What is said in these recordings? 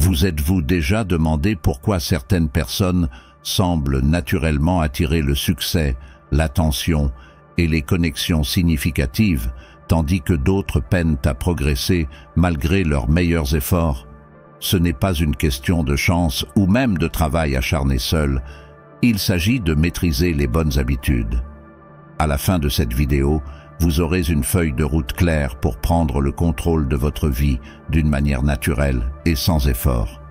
Vous êtes-vous déjà demandé pourquoi certaines personnes semblent naturellement attirer le succès, l'attention et les connexions significatives, tandis que d'autres peinent à progresser malgré leurs meilleurs efforts? Ce n'est pas une question de chance ou même de travail acharné seul, il s'agit de maîtriser les bonnes habitudes. À la fin de cette vidéo, vous aurez une feuille de route claire pour prendre le contrôle de votre vie d'une manière naturelle et sans effort.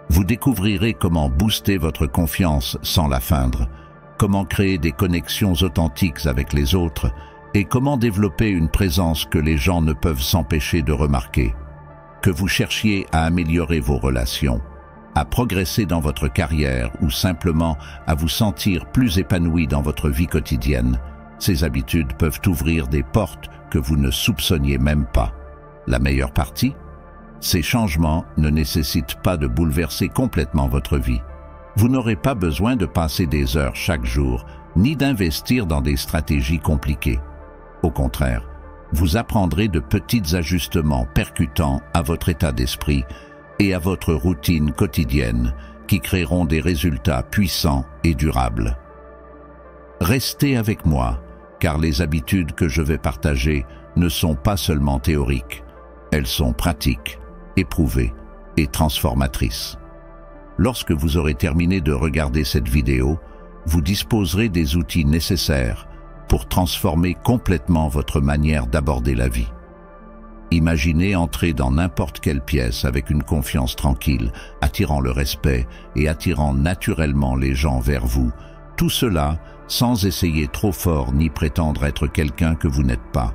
Vous découvrirez comment booster votre confiance sans la feindre, comment créer des connexions authentiques avec les autres et comment développer une présence que les gens ne peuvent s'empêcher de remarquer. Que vous cherchiez à améliorer vos relations, à progresser dans votre carrière ou simplement à vous sentir plus épanoui dans votre vie quotidienne, ces habitudes peuvent ouvrir des portes que vous ne soupçonniez même pas. La meilleure partie? Ces changements ne nécessitent pas de bouleverser complètement votre vie. Vous n'aurez pas besoin de passer des heures chaque jour, ni d'investir dans des stratégies compliquées. Au contraire, vous apprendrez de petits ajustements percutants à votre état d'esprit et à votre routine quotidienne qui créeront des résultats puissants et durables. Restez avec moi, car les habitudes que je vais partager ne sont pas seulement théoriques, elles sont pratiques, éprouvées et transformatrices. Lorsque vous aurez terminé de regarder cette vidéo, vous disposerez des outils nécessaires pour transformer complètement votre manière d'aborder la vie. Imaginez entrer dans n'importe quelle pièce avec une confiance tranquille, attirant le respect et attirant naturellement les gens vers vous, tout cela sans essayer trop fort ni prétendre être quelqu'un que vous n'êtes pas.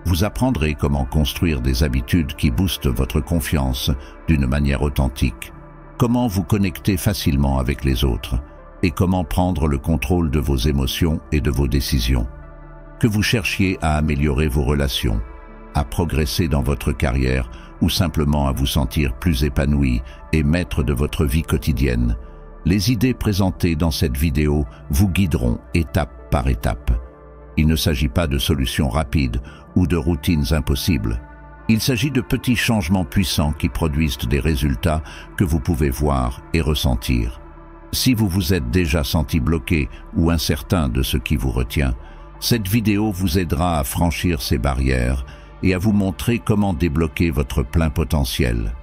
Vous apprendrez comment construire des habitudes qui boostent votre confiance d'une manière authentique, comment vous connecter facilement avec les autres, et comment prendre le contrôle de vos émotions et de vos décisions. Que vous cherchiez à améliorer vos relations, à progresser dans votre carrière ou simplement à vous sentir plus épanoui et maître de votre vie quotidienne, les idées présentées dans cette vidéo vous guideront étape par étape. Il ne s'agit pas de solutions rapides ou de routines impossibles. Il s'agit de petits changements puissants qui produisent des résultats que vous pouvez voir et ressentir. Si vous vous êtes déjà senti bloqué ou incertain de ce qui vous retient, cette vidéo vous aidera à franchir ces barrières et à vous montrer comment débloquer votre plein potentiel.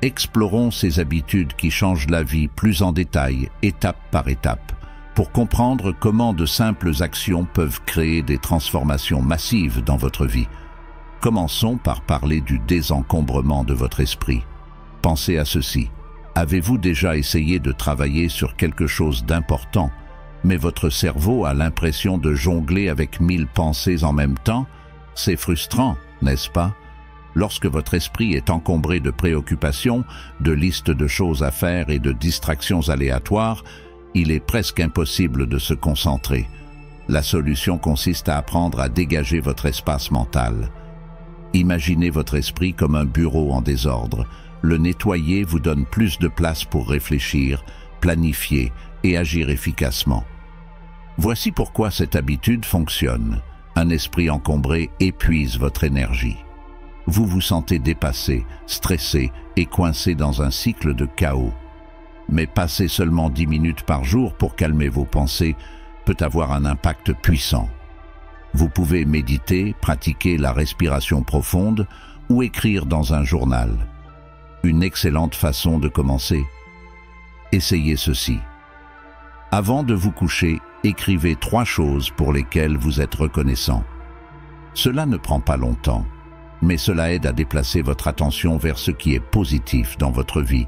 Explorons ces habitudes qui changent la vie plus en détail, étape par étape, pour comprendre comment de simples actions peuvent créer des transformations massives dans votre vie. Commençons par parler du désencombrement de votre esprit. Pensez à ceci. Avez-vous déjà essayé de travailler sur quelque chose d'important, mais votre cerveau a l'impression de jongler avec 1000 pensées en même temps? C'est frustrant, n'est-ce pas? Lorsque votre esprit est encombré de préoccupations, de listes de choses à faire et de distractions aléatoires, il est presque impossible de se concentrer. La solution consiste à apprendre à dégager votre espace mental. Imaginez votre esprit comme un bureau en désordre. Le nettoyer vous donne plus de place pour réfléchir, planifier et agir efficacement. Voici pourquoi cette habitude fonctionne. Un esprit encombré épuise votre énergie. Vous vous sentez dépassé, stressé et coincé dans un cycle de chaos. Mais passer seulement 10 minutes par jour pour calmer vos pensées peut avoir un impact puissant. Vous pouvez méditer, pratiquer la respiration profonde ou écrire dans un journal. Une excellente façon de commencer. Essayez ceci. Avant de vous coucher, écrivez 3 choses pour lesquelles vous êtes reconnaissant. Cela ne prend pas longtemps, mais cela aide à déplacer votre attention vers ce qui est positif dans votre vie.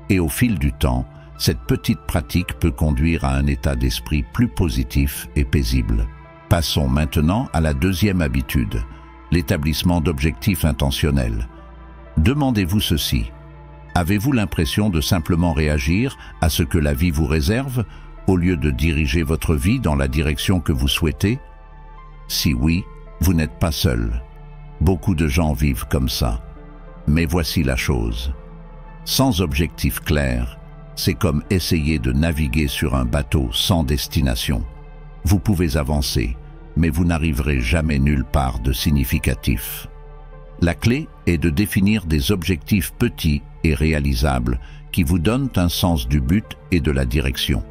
Et au fil du temps, cette petite pratique peut conduire à un état d'esprit plus positif et paisible. Passons maintenant à la deuxième habitude, l'établissement d'objectifs intentionnels. Demandez-vous ceci. Avez-vous l'impression de simplement réagir à ce que la vie vous réserve, au lieu de diriger votre vie dans la direction que vous souhaitez? Si oui, vous n'êtes pas seul. Beaucoup de gens vivent comme ça. Mais voici la chose. Sans objectif clair, c'est comme essayer de naviguer sur un bateau sans destination. Vous pouvez avancer, mais vous n'arriverez jamais nulle part de significatif. La clé est de définir des objectifs petits et réalisables qui vous donnent un sens du but et de la direction.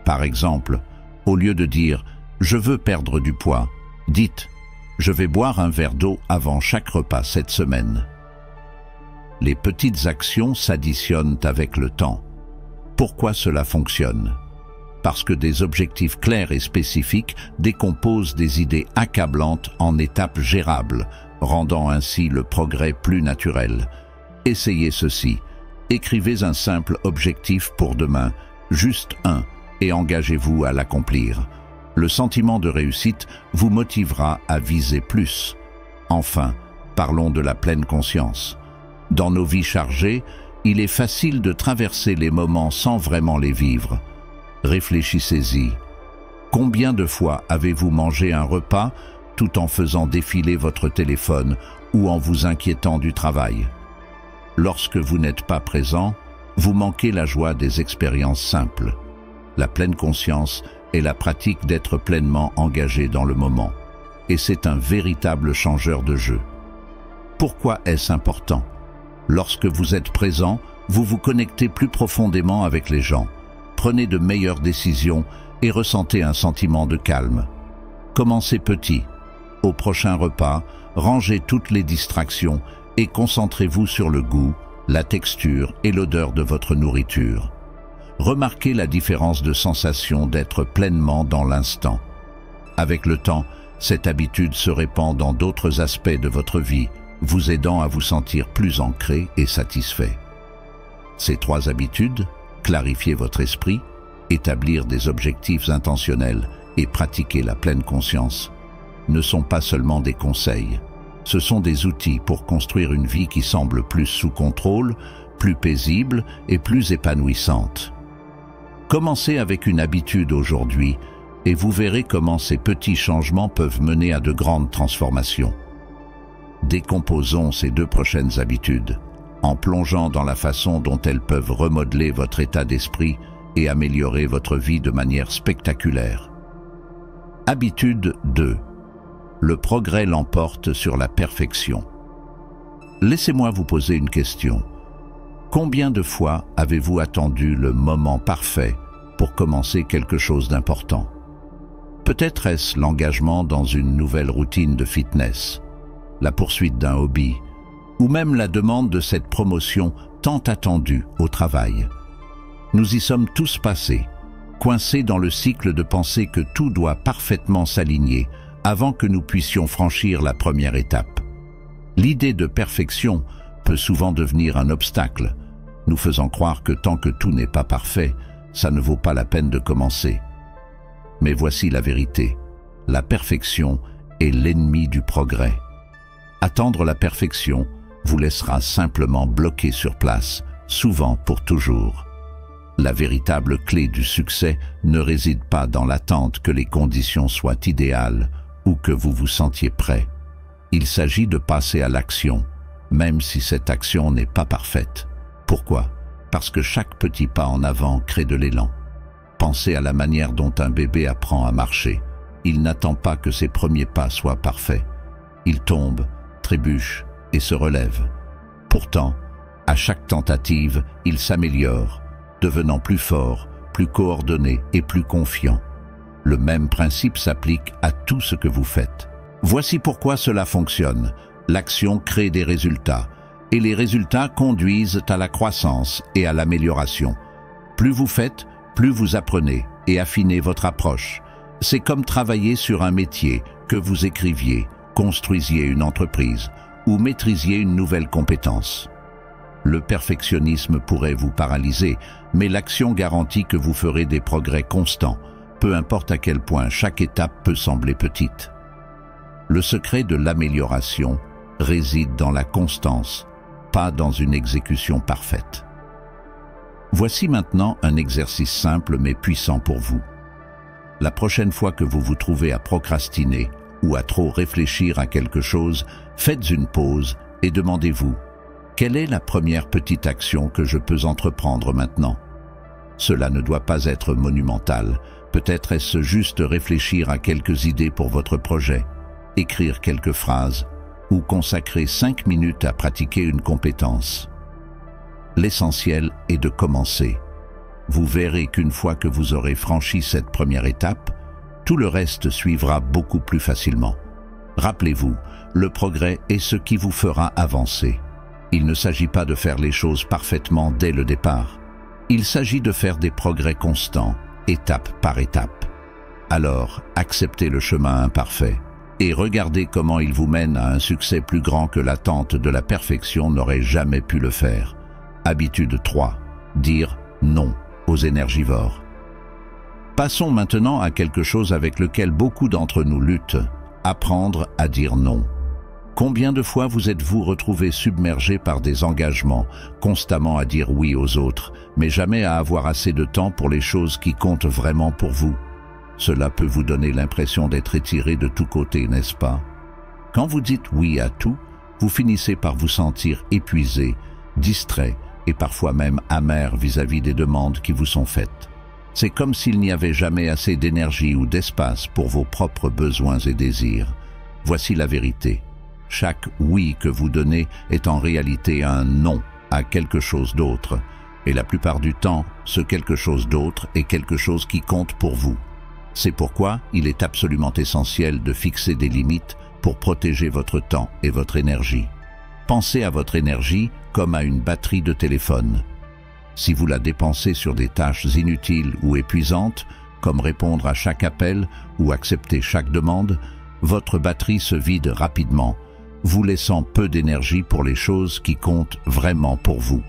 Par exemple, au lieu de dire « je veux perdre du poids », dites « je vais boire un verre d'eau avant chaque repas cette semaine ». Les petites actions s'additionnent avec le temps. Pourquoi cela fonctionne? Parce que des objectifs clairs et spécifiques décomposent des idées accablantes en étapes gérables, rendant ainsi le progrès plus naturel. Essayez ceci. Écrivez un simple objectif pour demain, juste un, et engagez-vous à l'accomplir. Le sentiment de réussite vous motivera à viser plus. Enfin, parlons de la pleine conscience. Dans nos vies chargées, il est facile de traverser les moments sans vraiment les vivre. Réfléchissez-y. Combien de fois avez-vous mangé un repas tout en faisant défiler votre téléphone ou en vous inquiétant du travail? Lorsque vous n'êtes pas présent, vous manquez la joie des expériences simples. La pleine conscience est la pratique d'être pleinement engagé dans le moment. Et c'est un véritable changeur de jeu. Pourquoi est-ce important? Lorsque vous êtes présent, vous vous connectez plus profondément avec les gens. Prenez de meilleures décisions et ressentez un sentiment de calme. Commencez petit. Au prochain repas, rangez toutes les distractions et concentrez-vous sur le goût, la texture et l'odeur de votre nourriture. Remarquez la différence de sensation d'être pleinement dans l'instant. Avec le temps, cette habitude se répand dans d'autres aspects de votre vie, vous aidant à vous sentir plus ancré et satisfait. Ces 3 habitudes, clarifier votre esprit, établir des objectifs intentionnels et pratiquer la pleine conscience, ne sont pas seulement des conseils. Ce sont des outils pour construire une vie qui semble plus sous contrôle, plus paisible et plus épanouissante. Commencez avec une habitude aujourd'hui et vous verrez comment ces petits changements peuvent mener à de grandes transformations. Décomposons ces 2 prochaines habitudes, en plongeant dans la façon dont elles peuvent remodeler votre état d'esprit et améliorer votre vie de manière spectaculaire. Habitude 2. Le progrès l'emporte sur la perfection. Laissez-moi vous poser une question. Combien de fois avez-vous attendu le moment parfait pour commencer quelque chose d'important? Peut-être est-ce l'engagement dans une nouvelle routine de fitness, la poursuite d'un hobby, ou même la demande de cette promotion tant attendue au travail. Nous y sommes tous passés, coincés dans le cycle de pensée que tout doit parfaitement s'aligner avant que nous puissions franchir la première étape. L'idée de perfection peut souvent devenir un obstacle, nous faisant croire que tant que tout n'est pas parfait, ça ne vaut pas la peine de commencer. Mais voici la vérité, la perfection est l'ennemi du progrès. Attendre la perfection vous laissera simplement bloqué sur place, souvent pour toujours. La véritable clé du succès ne réside pas dans l'attente que les conditions soient idéales ou que vous vous sentiez prêt. Il s'agit de passer à l'action, même si cette action n'est pas parfaite. Pourquoi? Parce que chaque petit pas en avant crée de l'élan. Pensez à la manière dont un bébé apprend à marcher. Il n'attend pas que ses premiers pas soient parfaits. Il tombe, trébuche et se relève. Pourtant, à chaque tentative, il s'améliore, devenant plus fort, plus coordonné et plus confiant. Le même principe s'applique à tout ce que vous faites. Voici pourquoi cela fonctionne. L'action crée des résultats, et les résultats conduisent à la croissance et à l'amélioration. Plus vous faites, plus vous apprenez et affinez votre approche. C'est comme travailler sur un métier, que vous écriviez, construisiez une entreprise ou maîtrisiez une nouvelle compétence. Le perfectionnisme pourrait vous paralyser, mais l'action garantit que vous ferez des progrès constants, peu importe à quel point chaque étape peut sembler petite. Le secret de l'amélioration réside dans la constance, pas dans une exécution parfaite. Voici maintenant un exercice simple mais puissant pour vous. La prochaine fois que vous vous trouvez à procrastiner ou à trop réfléchir à quelque chose, faites une pause et demandez-vous: quelle est la première petite action que je peux entreprendre maintenant? Cela ne doit pas être monumental. Peut-être est-ce juste réfléchir à quelques idées pour votre projet, écrire quelques phrases, ou consacrer 5 minutes à pratiquer une compétence. L'essentiel est de commencer. Vous verrez qu'une fois que vous aurez franchi cette première étape, tout le reste suivra beaucoup plus facilement. Rappelez-vous, le progrès est ce qui vous fera avancer. Il ne s'agit pas de faire les choses parfaitement dès le départ. Il s'agit de faire des progrès constants, étape par étape. Alors, acceptez le chemin imparfait et regardez comment il vous mène à un succès plus grand que l'attente de la perfection n'aurait jamais pu le faire. Habitude 3. Dire non aux énergivores. Passons maintenant à quelque chose avec lequel beaucoup d'entre nous luttent, apprendre à dire non. Combien de fois vous êtes-vous retrouvé submergé par des engagements, constamment à dire oui aux autres, mais jamais à avoir assez de temps pour les choses qui comptent vraiment pour vous? Cela peut vous donner l'impression d'être étiré de tous côtés, n'est-ce pas? Quand vous dites oui à tout, vous finissez par vous sentir épuisé, distrait et parfois même amer vis-à-vis des demandes qui vous sont faites. C'est comme s'il n'y avait jamais assez d'énergie ou d'espace pour vos propres besoins et désirs. Voici la vérité. Chaque oui que vous donnez est en réalité un non à quelque chose d'autre. Et la plupart du temps, ce quelque chose d'autre est quelque chose qui compte pour vous. C'est pourquoi il est absolument essentiel de fixer des limites pour protéger votre temps et votre énergie. Pensez à votre énergie comme à une batterie de téléphone. Si vous la dépensez sur des tâches inutiles ou épuisantes, comme répondre à chaque appel ou accepter chaque demande, votre batterie se vide rapidement, vous laissant peu d'énergie pour les choses qui comptent vraiment pour vous.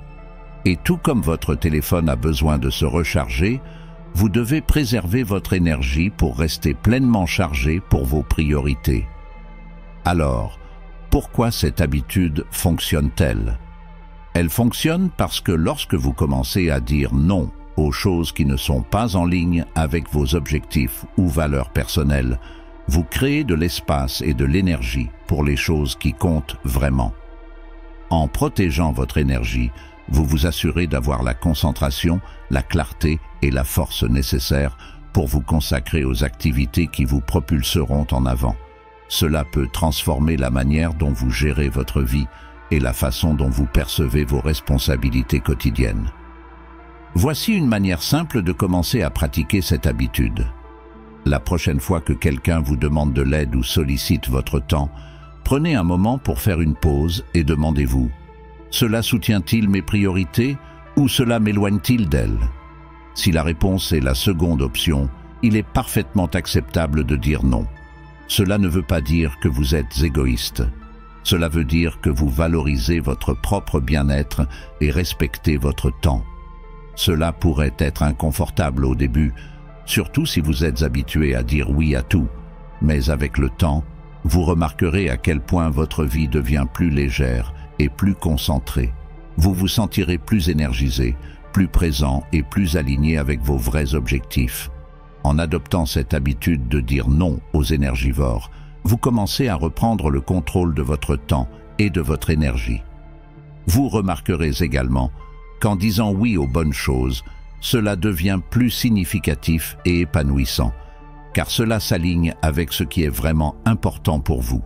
Et tout comme votre téléphone a besoin de se recharger, vous devez préserver votre énergie pour rester pleinement chargé pour vos priorités. Alors, pourquoi cette habitude fonctionne-t-elle? Elle fonctionne parce que lorsque vous commencez à dire non aux choses qui ne sont pas en ligne avec vos objectifs ou valeurs personnelles, vous créez de l'espace et de l'énergie pour les choses qui comptent vraiment. En protégeant votre énergie, vous vous assurez d'avoir la concentration, la clarté et la force nécessaires pour vous consacrer aux activités qui vous propulseront en avant. Cela peut transformer la manière dont vous gérez votre vie et la façon dont vous percevez vos responsabilités quotidiennes. Voici une manière simple de commencer à pratiquer cette habitude. La prochaine fois que quelqu'un vous demande de l'aide ou sollicite votre temps, prenez un moment pour faire une pause et demandez-vous: cela soutient-il mes priorités ou cela m'éloigne-t-il d'elles? Si la réponse est la seconde option, il est parfaitement acceptable de dire non. Cela ne veut pas dire que vous êtes égoïste. Cela veut dire que vous valorisez votre propre bien-être et respectez votre temps. Cela pourrait être inconfortable au début, surtout si vous êtes habitué à dire oui à tout, mais avec le temps, vous remarquerez à quel point votre vie devient plus légère et plus concentrée. Vous vous sentirez plus énergisé, plus présent et plus aligné avec vos vrais objectifs. En adoptant cette habitude de dire non aux énergivores, vous commencez à reprendre le contrôle de votre temps et de votre énergie. Vous remarquerez également qu'en disant oui aux bonnes choses, cela devient plus significatif et épanouissant, car cela s'aligne avec ce qui est vraiment important pour vous.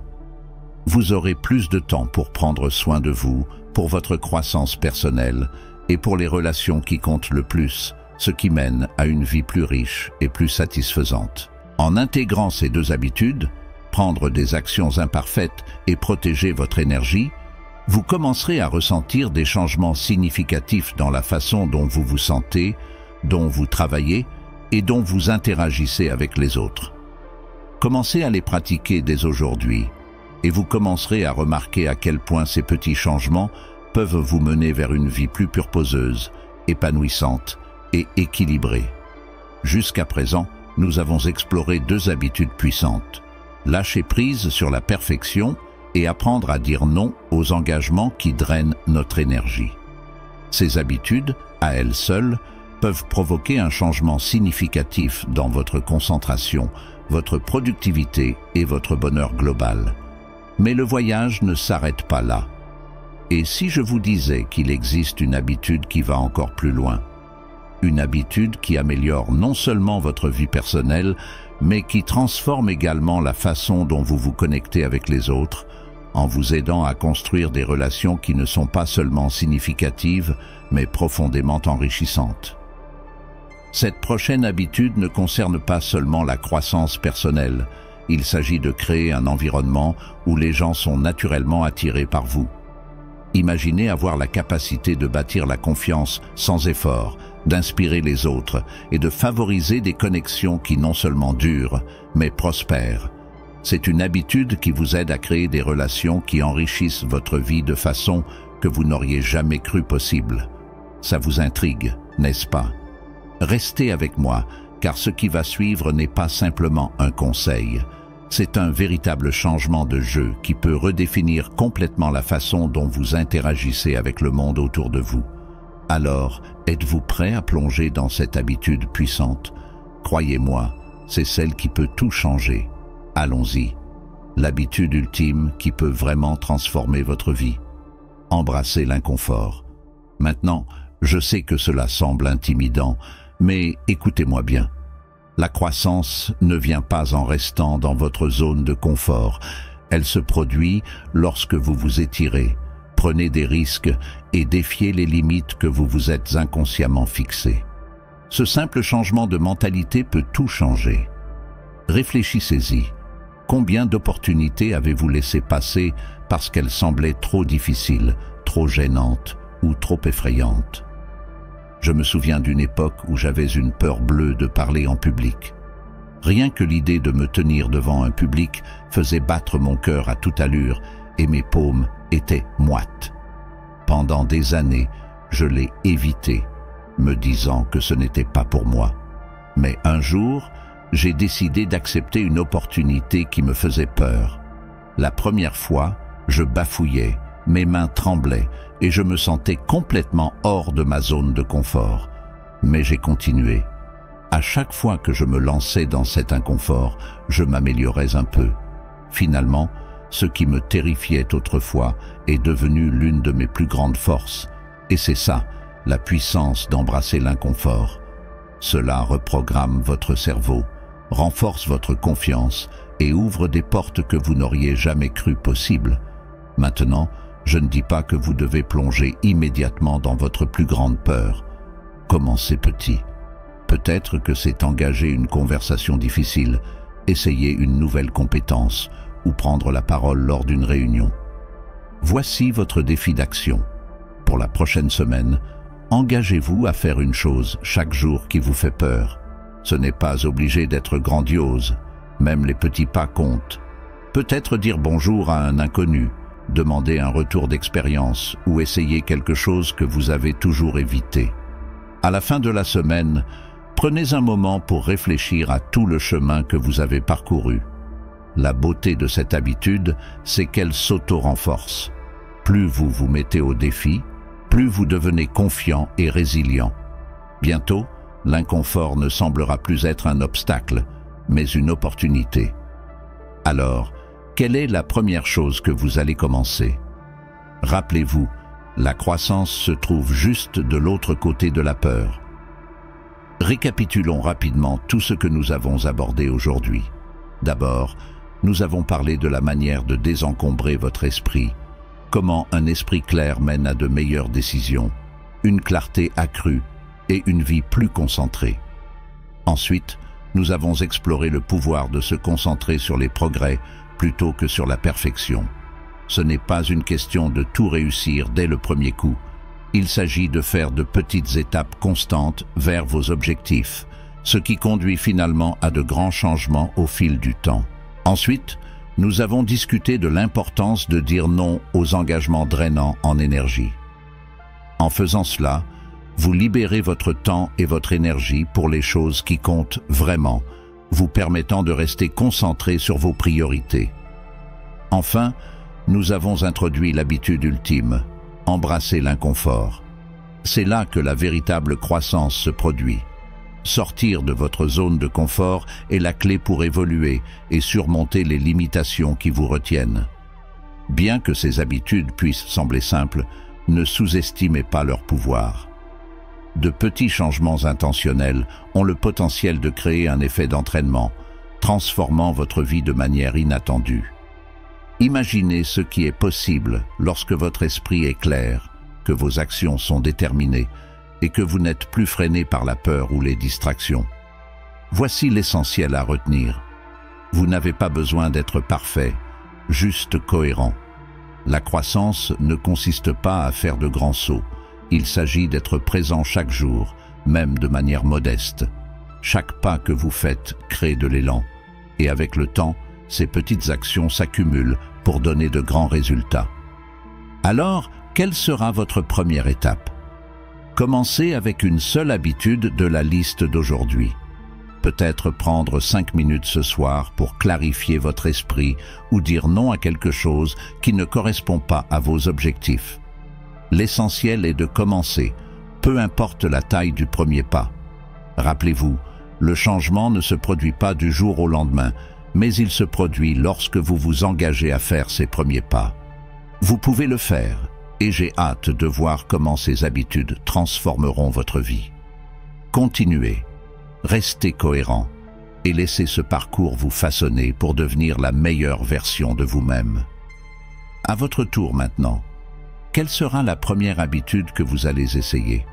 Vous aurez plus de temps pour prendre soin de vous, pour votre croissance personnelle et pour les relations qui comptent le plus, ce qui mène à une vie plus riche et plus satisfaisante. En intégrant ces deux habitudes, prendre des actions imparfaites et protéger votre énergie, vous commencerez à ressentir des changements significatifs dans la façon dont vous vous sentez, dont vous travaillez et dont vous interagissez avec les autres. Commencez à les pratiquer dès aujourd'hui et vous commencerez à remarquer à quel point ces petits changements peuvent vous mener vers une vie plus purposeuse, épanouissante et équilibrée. Jusqu'à présent, nous avons exploré deux habitudes puissantes: lâcher prise sur la perfection et apprendre à dire non aux engagements qui drainent notre énergie. Ces habitudes, à elles seules, peuvent provoquer un changement significatif dans votre concentration, votre productivité et votre bonheur global. Mais le voyage ne s'arrête pas là. Et si je vous disais qu'il existe une habitude qui va encore plus loin? Une habitude qui améliore non seulement votre vie personnelle, mais qui transforme également la façon dont vous vous connectez avec les autres, en vous aidant à construire des relations qui ne sont pas seulement significatives, mais profondément enrichissantes. Cette prochaine habitude ne concerne pas seulement la croissance personnelle. Il s'agit de créer un environnement où les gens sont naturellement attirés par vous. Imaginez avoir la capacité de bâtir la confiance sans effort, d'inspirer les autres et de favoriser des connexions qui non seulement durent, mais prospèrent. C'est une habitude qui vous aide à créer des relations qui enrichissent votre vie de façon que vous n'auriez jamais cru possible. Ça vous intrigue, n'est-ce pas? Restez avec moi, car ce qui va suivre n'est pas simplement un conseil. C'est un véritable changement de jeu qui peut redéfinir complètement la façon dont vous interagissez avec le monde autour de vous. Alors, êtes-vous prêt à plonger dans cette habitude puissante? Croyez-moi, c'est celle qui peut tout changer. Allons-y. L'habitude ultime qui peut vraiment transformer votre vie. Embrassez l'inconfort. Maintenant, je sais que cela semble intimidant, mais écoutez-moi bien. La croissance ne vient pas en restant dans votre zone de confort. Elle se produit lorsque vous vous étirez, prenez des risques et défiez les limites que vous vous êtes inconsciemment fixées. Ce simple changement de mentalité peut tout changer. Réfléchissez-y. Combien d'opportunités avez-vous laissé passer parce qu'elles semblaient trop difficiles, trop gênantes ou trop effrayantes? Je me souviens d'une époque où j'avais une peur bleue de parler en public. Rien que l'idée de me tenir devant un public faisait battre mon cœur à toute allure et mes paumes étaient moites. Pendant des années, je l'ai évité, me disant que ce n'était pas pour moi. Mais un jour, j'ai décidé d'accepter une opportunité qui me faisait peur. La première fois, je bafouillais, mes mains tremblaient et je me sentais complètement hors de ma zone de confort. Mais j'ai continué. À chaque fois que je me lançais dans cet inconfort, je m'améliorais un peu. Finalement, ce qui me terrifiait autrefois est devenu l'une de mes plus grandes forces. Et c'est ça, la puissance d'embrasser l'inconfort. Cela reprogramme votre cerveau, renforce votre confiance et ouvre des portes que vous n'auriez jamais cru possibles. Maintenant, je ne dis pas que vous devez plonger immédiatement dans votre plus grande peur. Commencez petit. Peut-être que c'est engager une conversation difficile, essayer une nouvelle compétence ou prendre la parole lors d'une réunion. Voici votre défi d'action. Pour la prochaine semaine, engagez-vous à faire une chose chaque jour qui vous fait peur. Ce n'est pas obligé d'être grandiose, même les petits pas comptent. Peut-être dire bonjour à un inconnu, demander un retour d'expérience ou essayer quelque chose que vous avez toujours évité. À la fin de la semaine, prenez un moment pour réfléchir à tout le chemin que vous avez parcouru. La beauté de cette habitude, c'est qu'elle s'auto-renforce. Plus vous vous mettez au défi, plus vous devenez confiant et résilient. Bientôt, l'inconfort ne semblera plus être un obstacle, mais une opportunité. Alors, quelle est la première chose que vous allez commencer? Rappelez-vous, la croissance se trouve juste de l'autre côté de la peur. Récapitulons rapidement tout ce que nous avons abordé aujourd'hui. D'abord, nous avons parlé de la manière de désencombrer votre esprit, comment un esprit clair mène à de meilleures décisions, une clarté accrue et une vie plus concentrée. Ensuite, nous avons exploré le pouvoir de se concentrer sur les progrès plutôt que sur la perfection. Ce n'est pas une question de tout réussir dès le premier coup. Il s'agit de faire de petites étapes constantes vers vos objectifs, ce qui conduit finalement à de grands changements au fil du temps. Ensuite, nous avons discuté de l'importance de dire non aux engagements drainants en énergie. En faisant cela, vous libérez votre temps et votre énergie pour les choses qui comptent vraiment, vous permettant de rester concentré sur vos priorités. Enfin, nous avons introduit l'habitude ultime, embrasser l'inconfort. C'est là que la véritable croissance se produit. Sortir de votre zone de confort est la clé pour évoluer et surmonter les limitations qui vous retiennent. Bien que ces habitudes puissent sembler simples, ne sous-estimez pas leur pouvoir. De petits changements intentionnels ont le potentiel de créer un effet d'entraînement, transformant votre vie de manière inattendue. Imaginez ce qui est possible lorsque votre esprit est clair, que vos actions sont déterminées et que vous n'êtes plus freiné par la peur ou les distractions. Voici l'essentiel à retenir. Vous n'avez pas besoin d'être parfait, juste cohérent. La croissance ne consiste pas à faire de grands sauts. Il s'agit d'être présent chaque jour, même de manière modeste. Chaque pas que vous faites crée de l'élan. Et avec le temps, ces petites actions s'accumulent pour donner de grands résultats. Alors, quelle sera votre première étape? Commencez avec une seule habitude de la liste d'aujourd'hui. Peut-être prendre 5 minutes ce soir pour clarifier votre esprit ou dire non à quelque chose qui ne correspond pas à vos objectifs. L'essentiel est de commencer, peu importe la taille du premier pas. Rappelez-vous, le changement ne se produit pas du jour au lendemain, mais il se produit lorsque vous vous engagez à faire ces premiers pas. Vous pouvez le faire, et j'ai hâte de voir comment ces habitudes transformeront votre vie. Continuez, restez cohérent, et laissez ce parcours vous façonner pour devenir la meilleure version de vous-même. À votre tour maintenant, quelle sera la première habitude que vous allez essayer?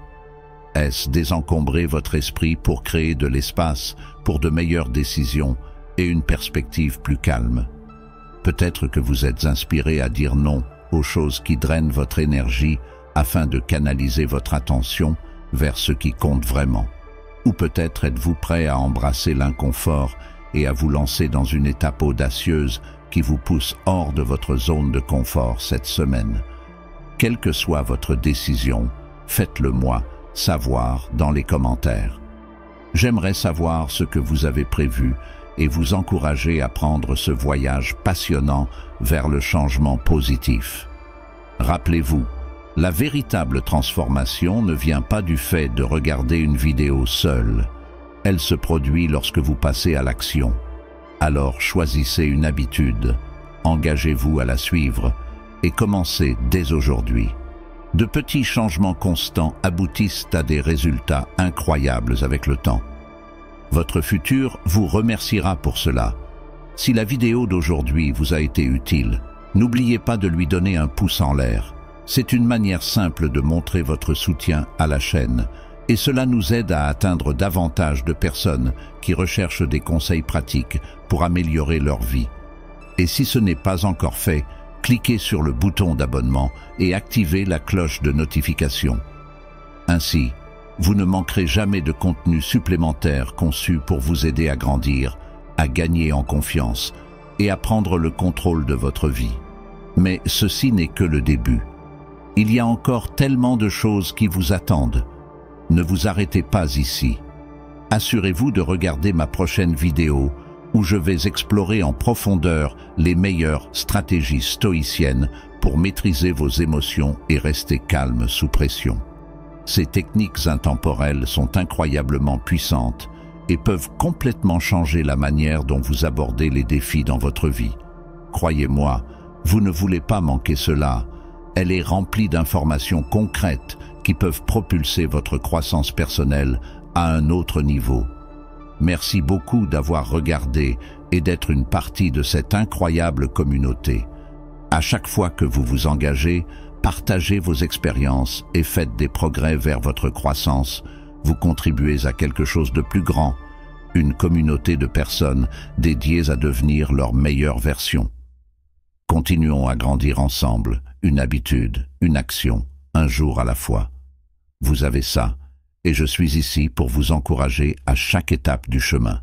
Est-ce désencombrer votre esprit pour créer de l'espace pour de meilleures décisions et une perspective plus calme? Peut-être que vous êtes inspiré à dire non aux choses qui drainent votre énergie afin de canaliser votre attention vers ce qui compte vraiment. Ou peut-être êtes-vous prêt à embrasser l'inconfort et à vous lancer dans une étape audacieuse qui vous pousse hors de votre zone de confort cette semaine. Quelle que soit votre décision, faites-le moi savoir dans les commentaires. J'aimerais savoir ce que vous avez prévu et vous encourager à prendre ce voyage passionnant vers le changement positif. Rappelez-vous, la véritable transformation ne vient pas du fait de regarder une vidéo seule. Elle se produit lorsque vous passez à l'action. Alors choisissez une habitude, engagez-vous à la suivre et commencez dès aujourd'hui. De petits changements constants aboutissent à des résultats incroyables avec le temps. Votre futur vous remerciera pour cela. Si la vidéo d'aujourd'hui vous a été utile, n'oubliez pas de lui donner un pouce en l'air. C'est une manière simple de montrer votre soutien à la chaîne et cela nous aide à atteindre davantage de personnes qui recherchent des conseils pratiques pour améliorer leur vie. Et si ce n'est pas encore fait, cliquez sur le bouton d'abonnement et activez la cloche de notification. Ainsi, vous ne manquerez jamais de contenu supplémentaire conçu pour vous aider à grandir, à gagner en confiance et à prendre le contrôle de votre vie. Mais ceci n'est que le début. Il y a encore tellement de choses qui vous attendent. Ne vous arrêtez pas ici. Assurez-vous de regarder ma prochaine vidéo où je vais explorer en profondeur les meilleures stratégies stoïciennes pour maîtriser vos émotions et rester calme sous pression. Ces techniques intemporelles sont incroyablement puissantes et peuvent complètement changer la manière dont vous abordez les défis dans votre vie. Croyez-moi, vous ne voulez pas manquer cela. Elle est remplie d'informations concrètes qui peuvent propulser votre croissance personnelle à un autre niveau. Merci beaucoup d'avoir regardé et d'être une partie de cette incroyable communauté. À chaque fois que vous vous engagez, partagez vos expériences et faites des progrès vers votre croissance. Vous contribuez à quelque chose de plus grand, une communauté de personnes dédiées à devenir leur meilleure version. Continuons à grandir ensemble, une habitude, une action, un jour à la fois. Vous avez ça, et je suis ici pour vous encourager à chaque étape du chemin.